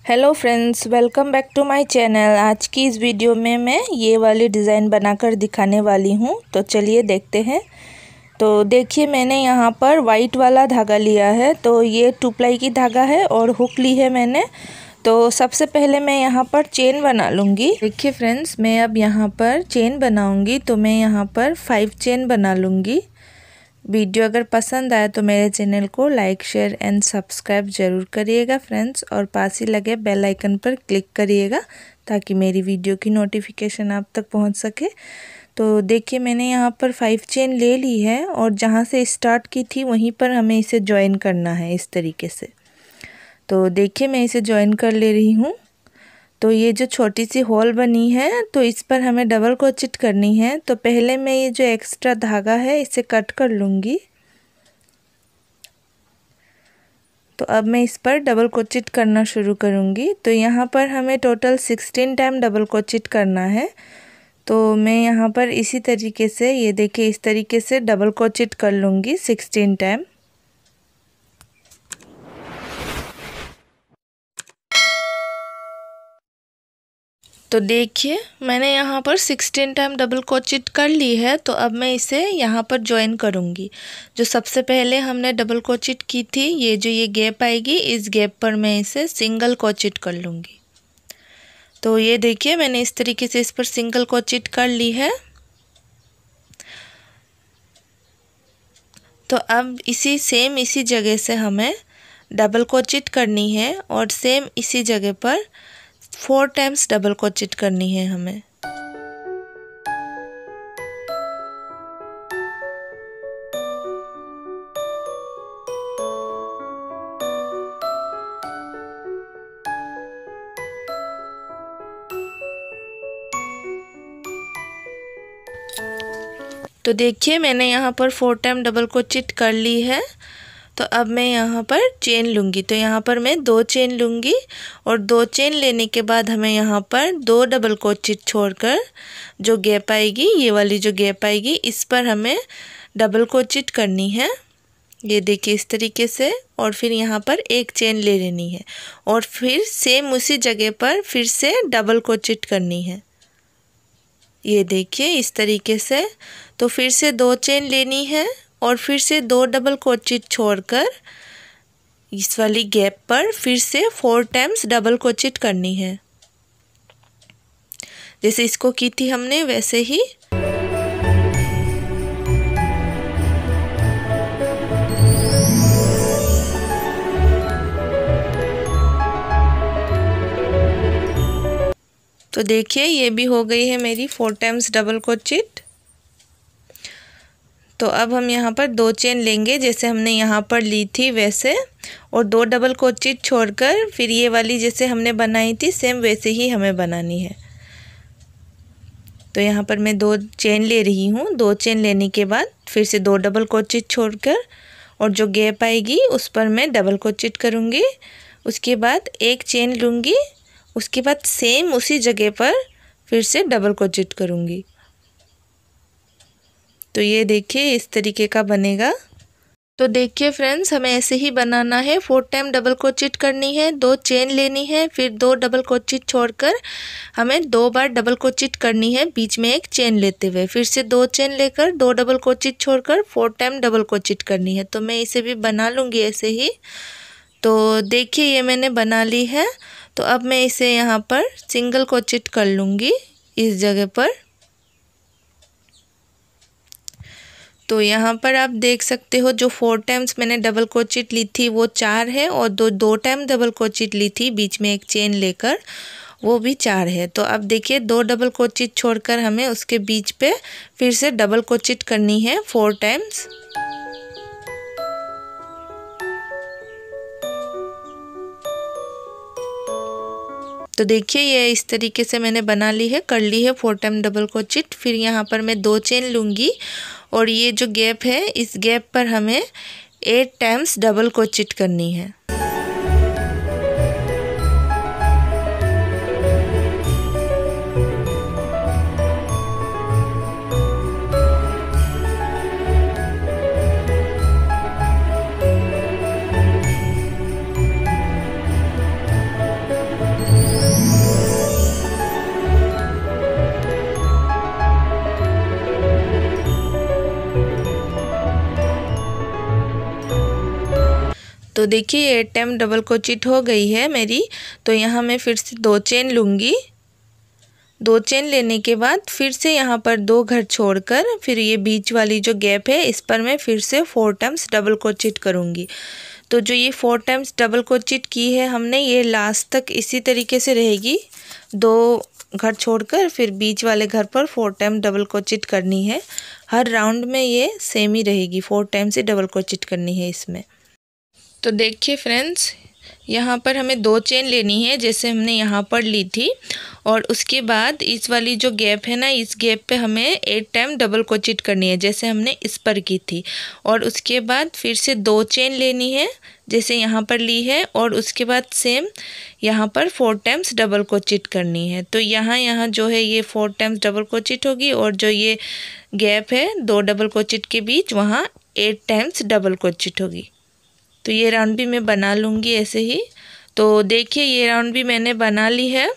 Hello friends, welcome back to my channel. आज की इस वीडियो में मैं ये वाली डिज़ाइन बनाकर दिखाने वाली हूँ। तो चलिए देखते हैं। तो देखिए, मैंने यहाँ पर वाइट वाला धागा लिया है। तो ये 2 प्लाई की धागा है और हुक ली है मैंने। तो सबसे पहले मैं यहाँ पर चेन बना लूँगी। देखिए फ्रेंड्स, मैं अब यहाँ पर चेन बनाऊँगी। तो मैं यहाँ पर 5 चेन बना लूँगी। वीडियो अगर पसंद आए तो मेरे चैनल को लाइक, शेयर एंड सब्सक्राइब ज़रूर करिएगा फ्रेंड्स, और पास ही लगे बेल आइकन पर क्लिक करिएगा ताकि मेरी वीडियो की नोटिफिकेशन आप तक पहुंच सके। तो देखिए, मैंने यहाँ पर 5 चेन ले ली है और जहाँ से स्टार्ट की थी वहीं पर हमें इसे ज्वाइन करना है इस तरीके से। तो देखिए, मैं इसे ज्वाइन कर ले रही हूँ। तो ये जो छोटी सी होल बनी है तो इस पर हमें डबल क्रोचेट करनी है। तो पहले मैं ये जो एक्स्ट्रा धागा है इसे कट कर लूँगी। तो अब मैं इस पर डबल क्रोचेट करना शुरू करूँगी। तो यहाँ पर हमें टोटल 16 टाइम डबल क्रोचेट करना है। तो मैं यहाँ पर इसी तरीके से, ये देखिए, इस तरीके से डबल क्रोचेट कर लूँगी 16 टाइम। तो देखिए, मैंने यहाँ पर 16 टाइम डबल क्रोचेट कर ली है। तो अब मैं इसे यहाँ पर ज्वाइन करूँगी। जो सबसे पहले हमने डबल क्रोचेट की थी, ये गैप आएगी, इस गैप पर मैं इसे सिंगल क्रोचेट कर लूँगी। तो ये देखिए, मैंने इस तरीके से इस पर सिंगल क्रोचेट कर ली है। तो अब इसी जगह से हमें डबल क्रोचेट करनी है और सेम इसी जगह पर 4 टाइम्स डबल क्रोचेट करनी है हमें। तो देखिए, मैंने यहाँ पर 4 टाइम डबल क्रोचेट कर ली है। तो अब मैं यहाँ पर चेन लूँगी। तो यहाँ पर मैं 2 चेन लूँगी और 2 चेन लेने के बाद हमें यहाँ पर 2 डबल क्रोचेट छोड़कर जो गैप आएगी, ये वाली जो गैप आएगी, इस पर हमें डबल क्रोचेट करनी है। ये देखिए, इस तरीके से। और फिर यहाँ पर एक चेन ले लेनी है और फिर सेम उसी जगह पर फिर से डबल क्रोचेट करनी है। ये देखिए, इस तरीके से। तो फिर से 2 चेन लेनी है और फिर से 2 डबल क्रोचेट छोड़कर इस वाली गैप पर फिर से 4 टाइम्स डबल क्रोचेट करनी है। जैसे इसको की थी हमने वैसे ही। तो देखिए, ये भी हो गई है मेरी 4 टाइम्स डबल क्रोचेट। तो अब हम यहाँ पर 2 चेन लेंगे जैसे हमने यहाँ पर ली थी वैसे, और 2 डबल क्रोचेट छोड़कर फिर ये वाली जैसे हमने बनाई थी सेम वैसे ही हमें बनानी है। तो यहाँ पर मैं 2 चेन ले रही हूँ। 2 चेन लेने के बाद फिर से 2 डबल क्रोचेट छोड़कर और जो गैप आएगी उस पर मैं डबल क्रोचेट करूँगी। उसके बाद एक चेन लूँगी, उसके बाद सेम उसी जगह पर फिर से डबल क्रोचेट करूँगी। तो ये देखिए, इस तरीके का बनेगा। तो देखिए फ्रेंड्स, हमें ऐसे ही बनाना है। 4 टाइम डबल क्रोचेट करनी है, 2 चेन लेनी है, फिर 2 डबल क्रोचेट छोड़कर हमें 2 बार डबल क्रोचेट करनी है, बीच में एक चेन लेते हुए। फिर से 2 चेन लेकर 2 डबल क्रोचेट छोड़कर 4 टाइम डबल क्रोचेट करनी है। तो मैं इसे भी बना लूँगी ऐसे ही। तो देखिए, ये मैंने बना ली है। तो अब मैं इसे यहाँ पर सिंगल क्रोचेट कर लूँगी इस जगह पर। तो यहाँ पर आप देख सकते हो, जो 4 टाइम्स मैंने डबल क्रोचेट ली थी वो 4 है, और 2 टाइम डबल क्रोचेट ली थी बीच में एक चेन लेकर, वो भी 4 है। तो अब देखिए, 2 डबल क्रोचेट छोड़कर हमें उसके बीच पे फिर से डबल क्रोचेट करनी है 4 टाइम्स। तो देखिए, ये इस तरीके से मैंने बना ली है, कर ली है 4 टाइम डबल क्रोचेट। फिर यहाँ पर मैं 2 चेन लूँगी और ये जो गैप है इस गैप पर हमें 8 टाइम्स डबल क्रोचेट करनी है। तो देखिए ये 8 टाइम डबल क्रोचेट हो गई है मेरी। तो यहाँ मैं फिर से 2 चेन लूँगी। 2 चेन लेने के बाद फिर से यहाँ पर 2 घर छोड़कर फिर ये बीच वाली जो गैप है इस पर मैं फिर से 4 टाइम्स डबल क्रोचेट करूँगी। तो जो ये 4 टाइम्स डबल क्रोचेट की है हमने, ये लास्ट तक इसी तरीके से रहेगी। 2 घर छोड़कर फिर बीच वाले घर पर 4 टाइम डबल क्रोचेट करनी है। हर राउंड में ये सेम ही रहेगी, 4 टाइम से डबल क्रोचेट करनी है इसमें। तो देखिए फ्रेंड्स, यहाँ पर हमें 2 चेन लेनी है जैसे हमने यहाँ पर ली थी, और उसके बाद इस वाली जो गैप है ना, इस गैप पे हमें 8 टाइम डबल क्रोचेट करनी है जैसे हमने इस पर की थी। और उसके बाद फिर से 2 चेन लेनी है जैसे यहाँ पर ली है, और उसके बाद सेम यहाँ पर 4 टाइम्स डबल क्रोचेट करनी है। तो यहाँ जो है ये 4 टाइम्स डबल क्रोचेट होगी, और जो ये गैप है 2 डबल क्रोचेट के बीच, वहाँ 8 टाइम्स डबल क्रोचेट होगी। तो ये राउंड भी मैं बना लूँगी ऐसे ही। तो देखिए ये राउंड भी मैंने बना ली है।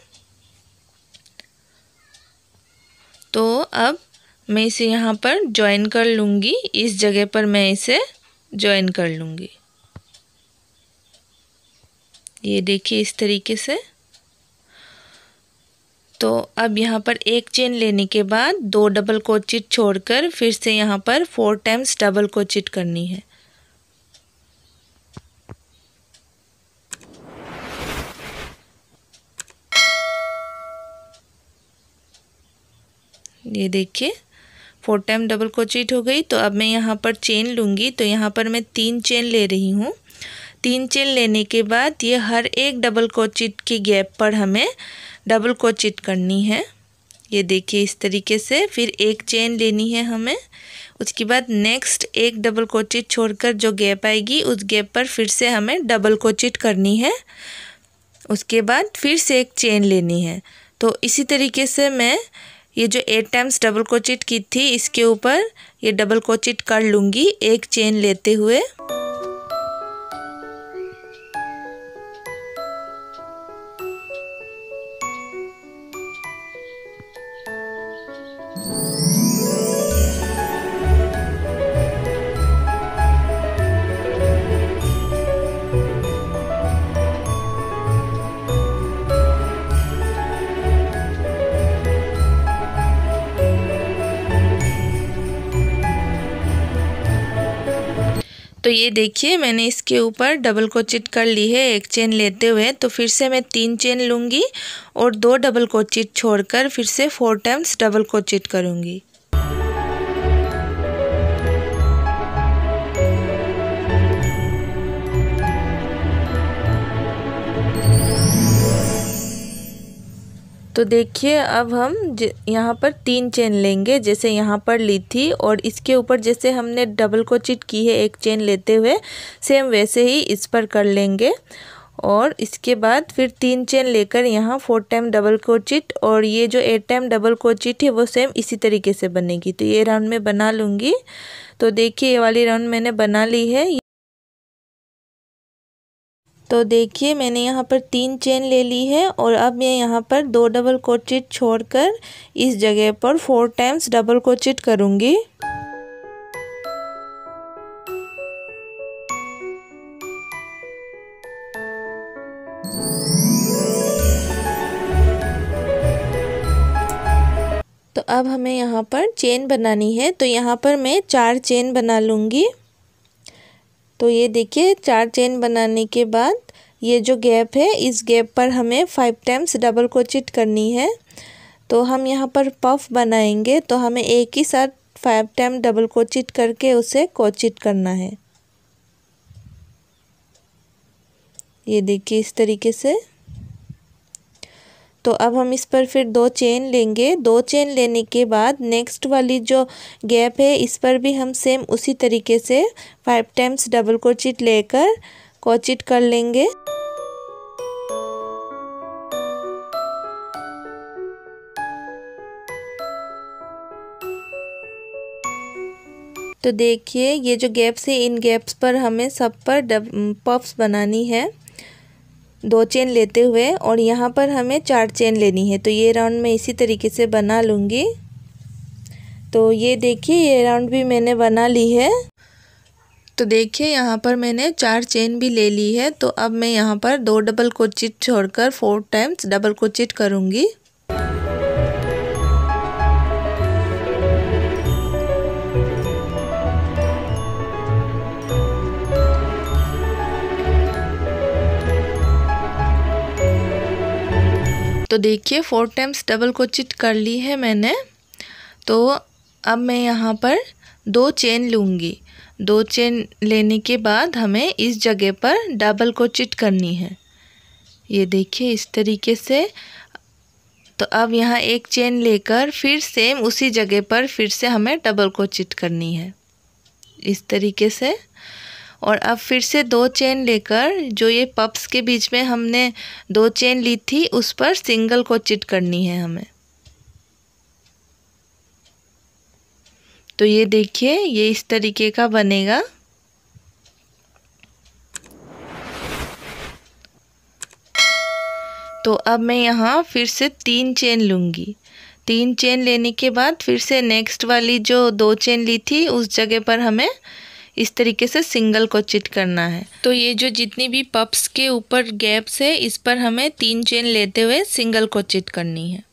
तो अब मैं इसे यहाँ पर जॉइन कर लूँगी, इस जगह पर मैं इसे जॉइन कर लूँगी। ये देखिए इस तरीके से। तो अब यहाँ पर 1 चेन लेने के बाद 2 डबल क्रोचेट छोड़कर फिर से यहाँ पर 4 टाइम्स डबल क्रोचेट करनी है। ये देखिए 4 टाइम डबल क्रोचेट हो गई। तो अब मैं यहाँ पर चेन लूँगी। तो यहाँ पर मैं 3 चेन ले रही हूँ। 3 चेन लेने के बाद ये हर एक डबल क्रोचेट की गैप पर हमें डबल क्रोचेट करनी है। ये देखिए इस तरीके से। फिर 1 चेन लेनी है हमें। उसके बाद नेक्स्ट एक डबल क्रोचेट छोड़कर जो गैप आएगी उस गैप पर फिर से हमें डबल क्रोचेट करनी है। उसके बाद फिर से 1 चेन लेनी है। तो इसी तरीके से मैं ये जो 8 टाइम्स डबल क्रोचेट की थी इसके ऊपर ये डबल क्रोचेट कर लूँगी 1 चेन लेते हुए। तो ये देखिए मैंने इसके ऊपर डबल क्रोचेट कर ली है 1 चेन लेते हुए। तो फिर से मैं 3 चेन लूँगी और 2 डबल क्रोचेट छोड़कर फिर से 4 टाइम्स डबल क्रोचेट करूँगी। तो देखिए अब हम यहाँ पर 3 चेन लेंगे जैसे यहाँ पर ली थी, और इसके ऊपर जैसे हमने डबल क्रोचेट की है 1 चेन लेते हुए, सेम वैसे ही इस पर कर लेंगे। और इसके बाद फिर 3 चेन लेकर यहाँ 4 टाइम डबल क्रोचेट, और ये जो 8 टाइम डबल क्रोचेट है वो सेम इसी तरीके से बनेगी। तो ये राउंड में बना लूँगी। तो देखिए ये वाली राउंड मैंने बना ली है। तो देखिए मैंने यहाँ पर 3 चेन ले ली है, और अब मैं यहाँ पर 2 डबल क्रोचेट छोड़कर इस जगह पर 4 टाइम्स डबल क्रोचेट करूँगी। तो अब हमें यहाँ पर चेन बनानी है। तो यहाँ पर मैं 4 चेन बना लूँगी। तो ये देखिए 4 चेन बनाने के बाद ये जो गैप है इस गैप पर हमें 5 टाइम्स डबल क्रोचेट करनी है। तो हम यहाँ पर पफ बनाएंगे, तो हमें एक ही साथ 5 टाइम डबल क्रोचेट करके उसे क्रोचेट करना है। ये देखिए इस तरीके से। तो अब हम इस पर फिर 2 चेन लेंगे। 2 चेन लेने के बाद नेक्स्ट वाली जो गैप है इस पर भी हम सेम उसी तरीके से 5 टाइम्स डबल क्रोचेट लेकर क्रोचेट कर लेंगे। तो देखिए ये जो गैप्स है इन गैप्स पर हमें सब पर पफ्स बनानी है 2 चेन लेते हुए, और यहाँ पर हमें 4 चेन लेनी है। तो ये राउंड मैं इसी तरीके से बना लूँगी। तो ये देखिए ये राउंड भी मैंने बना ली है। तो देखिए यहाँ पर मैंने 4 चेन भी ले ली है। तो अब मैं यहाँ पर 2 डबल क्रोचेट छोड़कर 4 टाइम्स डबल क्रोचेट करूँगी। तो देखिए 4 टाइम्स डबल क्रोचेट कर ली है मैंने। तो अब मैं यहाँ पर 2 चेन लूँगी। 2 चेन लेने के बाद हमें इस जगह पर डबल क्रोचेट करनी है। ये देखिए इस तरीके से। तो अब यहाँ एक चेन लेकर फिर सेम उसी जगह पर फिर से हमें डबल क्रोचेट करनी है इस तरीके से। और अब फिर से 2 चेन लेकर जो ये पप्स के बीच में हमने 2 चेन ली थी उस पर सिंगल क्रोचेट करनी है हमें। तो ये देखिए ये इस तरीके का बनेगा। तो अब मैं यहाँ फिर से 3 चेन लूँगी। 3 चेन लेने के बाद फिर से नेक्स्ट वाली जो 2 चेन ली थी उस जगह पर हमें इस तरीके से सिंगल क्रोचेट करना है। तो ये जो जितनी भी पप्स के ऊपर गैप्स है इस पर हमें 3 चेन लेते हुए सिंगल क्रोचेट करनी है।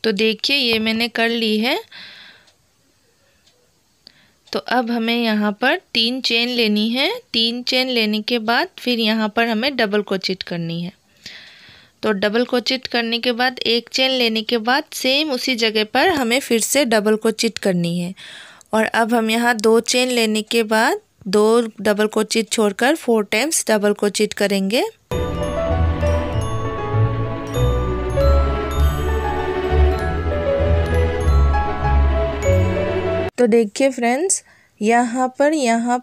तो देखिए ये मैंने कर ली है। तो अब हमें यहाँ पर 3 चेन लेनी है। 3 चेन लेने के बाद फिर यहाँ पर हमें डबल क्रोचेट करनी है। तो डबल क्रोचेट करने के बाद एक चेन लेने के बाद सेम उसी जगह पर हमें फिर से डबल क्रोचेट करनी है। और अब हम यहाँ 2 चेन लेने के बाद 2 डबल क्रोचेट छोड़कर 4 टाइम्स डबल क्रोचेट करेंगे। तो देखिए फ्रेंड्स यहाँ पर यहाँ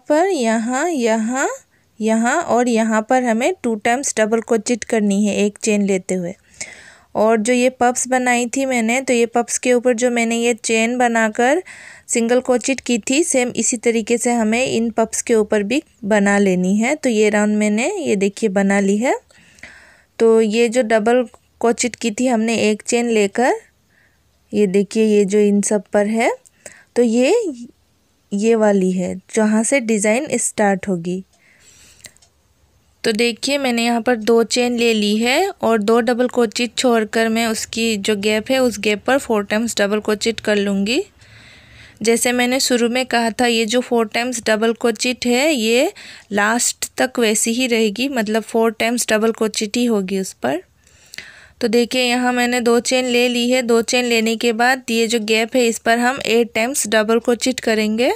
और यहाँ पर हमें 2 टाइम्स डबल क्रोचेट करनी है एक चेन लेते हुए। और जो ये पप्स बनाई थी मैंने, तो ये पप्स के ऊपर जो मैंने ये चेन बनाकर सिंगल क्रोचेट की थी सेम इसी तरीके से हमें इन पप्स के ऊपर भी बना लेनी है। तो ये राउंड मैंने ये देखिए बना ली है। तो ये जो डबल क्रोचेट की थी हमने एक चेन लेकर, ये देखिए ये जो इन सब पर है, तो ये वाली है जहाँ से डिज़ाइन स्टार्ट होगी। तो देखिए मैंने यहाँ पर 2 चेन ले ली है और 2 डबल क्रोचेट छोड़कर मैं उसकी जो गैप है उस गैप पर 4 टाइम्स डबल क्रोचेट कर लूँगी। जैसे मैंने शुरू में कहा था ये जो 4 टाइम्स डबल क्रोचेट है ये लास्ट तक वैसी ही रहेगी, मतलब 4 टाइम्स डबल क्रोचेट ही होगी उस पर। तो देखिए यहाँ मैंने 2 चेन ले ली है। 2 चेन लेने के बाद ये जो गैप है इस पर हम 8 टाइम्स डबल क्रोचेट करेंगे।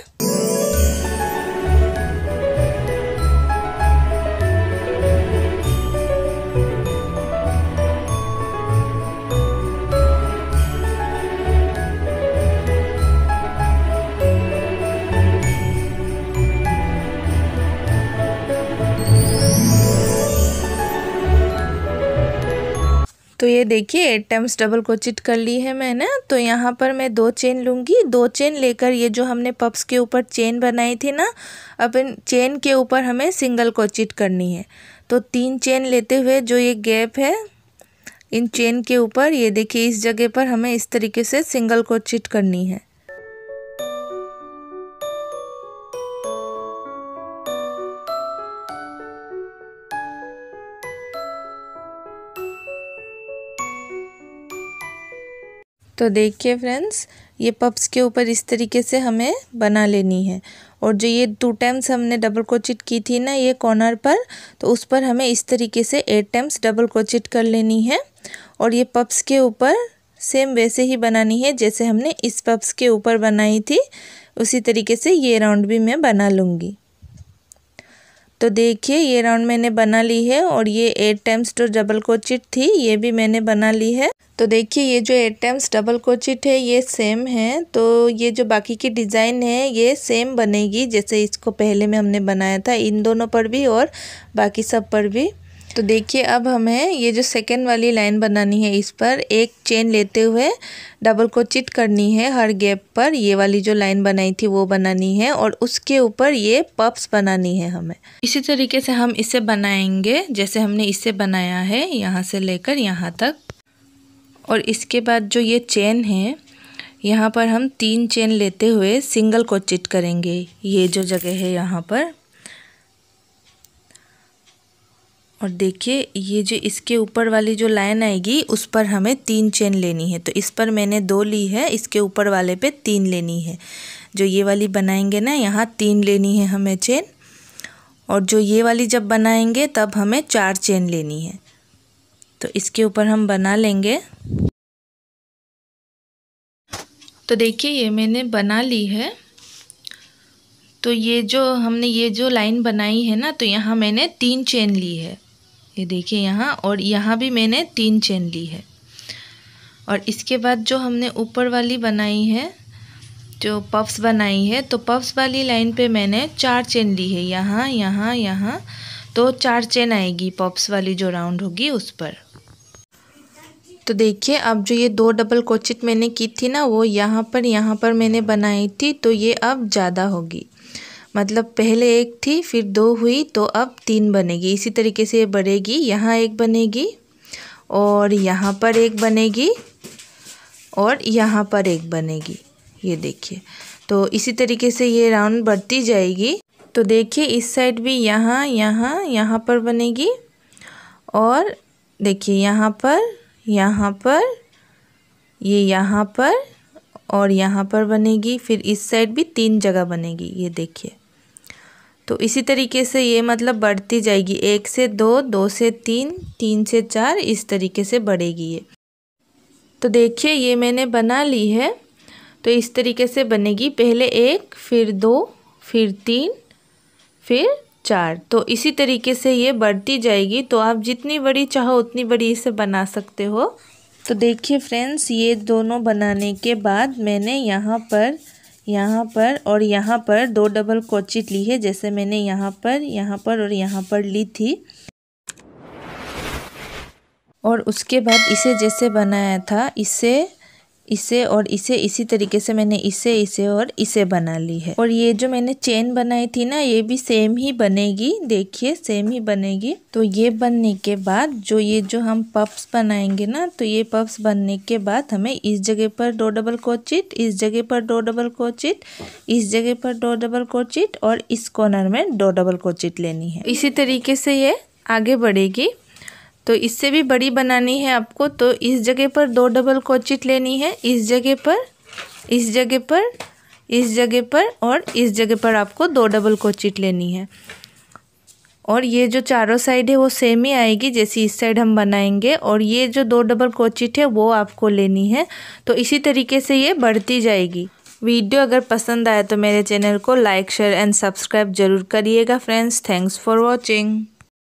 तो ये देखिए 8 टाइम्स डबल क्रोचेट कर ली है मैंने। तो यहाँ पर मैं 2 चेन लूँगी। 2 चेन लेकर ये जो हमने पप्स के ऊपर चेन बनाई थी ना, अब इन चेन के ऊपर हमें सिंगल क्रोचेट करनी है। तो 3 चेन लेते हुए जो ये गैप है इन चेन के ऊपर, ये देखिए इस जगह पर हमें इस तरीके से सिंगल क्रोचेट करनी है। तो देखिए फ्रेंड्स ये पप्स के ऊपर इस तरीके से हमें बना लेनी है। और जो ये 2 टाइम्स हमने डबल क्रोचेट की थी ना ये कॉर्नर पर, तो उस पर हमें इस तरीके से 8 टाइम्स डबल क्रोचेट कर लेनी है। और ये पप्स के ऊपर सेम वैसे ही बनानी है जैसे हमने इस पप्स के ऊपर बनाई थी, उसी तरीके से ये राउंड भी मैं बना लूँगी। तो देखिए ये राउंड मैंने बना ली है और ये 8 टाइम्स जो डबल क्रोचेट थी ये भी मैंने बना ली है। तो देखिए ये जो 8 टाइम्स डबल क्रोचेट है ये सेम है। तो ये जो बाकी की डिज़ाइन है ये सेम बनेगी जैसे इसको पहले में हमने बनाया था, इन दोनों पर भी और बाकी सब पर भी। तो देखिए अब हमें ये जो सेकेंड वाली लाइन बनानी है, इस पर एक चेन लेते हुए डबल क्रोचेट करनी है हर गैप पर। ये वाली जो लाइन बनाई थी वो बनानी है और उसके ऊपर ये पफ्स बनानी है हमें। इसी तरीके से हम इसे बनाएंगे जैसे हमने इसे बनाया है, यहाँ से लेकर यहाँ तक। और इसके बाद जो ये चेन है, यहाँ पर हम 3 चेन लेते हुए सिंगल क्रोचेट करेंगे, ये जो जगह है यहाँ पर। और देखिए ये जो इसके ऊपर वाली जो लाइन आएगी उस पर हमें 3 चेन लेनी है। तो इस पर मैंने 2 ली है, इसके ऊपर वाले पे 3 लेनी है। जो ये वाली बनाएंगे ना, यहाँ 3 लेनी है हमें चेन। और जो ये वाली जब बनाएंगे तब हमें 4 चेन लेनी है। तो इसके ऊपर हम बना लेंगे। तो देखिए ये मैंने बना ली है। तो ये जो लाइन बनाई है ना, तो यहाँ मैंने 3 चेन ली है, ये देखिए यहाँ, और यहाँ भी मैंने 3 चेन ली है। और इसके बाद जो हमने ऊपर वाली बनाई है, जो पफ्स बनाई है, तो पफ्स वाली लाइन पे मैंने 4 चेन ली है, यहाँ यहाँ यहाँ। तो 4 चेन आएगी पफ्स वाली जो राउंड होगी उस पर। तो देखिए अब जो ये 2 डबल क्रोचेट मैंने की थी ना, वो यहाँ पर मैंने बनाई थी, तो ये अब ज़्यादा होगी। मतलब पहले 1 थी, फिर 2 हुई, तो अब 3 बनेगी। इसी तरीके से ये बढ़ेगी। यहाँ 1 बनेगी और यहाँ पर 1 बनेगी और यहाँ पर 1 बनेगी, ये देखिए। तो इसी तरीके से ये राउंड बढ़ती जाएगी। तो देखिए इस साइड भी यहाँ यहाँ यहाँ पर बनेगी, और देखिए यहाँ पर ये यहाँ पर और यहाँ पर बनेगी। फिर इस साइड भी 3 जगह बनेगी, ये देखिए। तो इसी तरीके से ये मतलब बढ़ती जाएगी, 1 से 2, 2 से 3, 3 से 4, इस तरीके से बढ़ेगी ये। तो देखिए ये मैंने बना ली है। तो इस तरीके से बनेगी, पहले 1, फिर 2, फिर 3, फिर 4। तो इसी तरीके से ये बढ़ती जाएगी। तो आप जितनी बड़ी चाहो उतनी बड़ी इसे बना सकते हो। तो देखिए फ्रेंड्स, ये दोनों बनाने के बाद मैंने यहाँ पर और यहाँ पर 2 डबल क्रोचेट ली है, जैसे मैंने यहाँ पर और यहाँ पर ली थी। और उसके बाद इसे जैसे बनाया था, इसे और इसे इसी तरीके से मैंने इसे और इसे बना ली है। और ये जो मैंने चेन बनाई थी ना, ये भी सेम ही बनेगी, देखिए सेम ही बनेगी। तो ये बनने के बाद जो हम पफ्स बनाएंगे ना, तो ये पफ्स बनने के बाद हमें इस जगह पर 2 डबल क्रोचेट, इस जगह पर 2 डबल क्रोचेट, इस जगह पर 2 डबल क्रोचेट और इस कॉर्नर में 2 डबल क्रोचेट लेनी है। इसी तरीके से ये आगे बढ़ेगी। तो इससे भी बड़ी बनानी है आपको, तो इस जगह पर 2 डबल क्रोचेट लेनी है, इस जगह पर, इस जगह पर, इस जगह पर और इस जगह पर आपको 2 डबल क्रोचेट लेनी है। और ये जो चारों साइड है वो सेम ही आएगी जैसे इस साइड हम बनाएंगे। और ये जो 2 डबल क्रोचेट है वो आपको लेनी है। तो इसी तरीके से ये बढ़ती जाएगी। वीडियो अगर पसंद आए तो मेरे चैनल को लाइक, शेयर एंड सब्सक्राइब जरूर करिएगा फ्रेंड्स। Thanks for watching.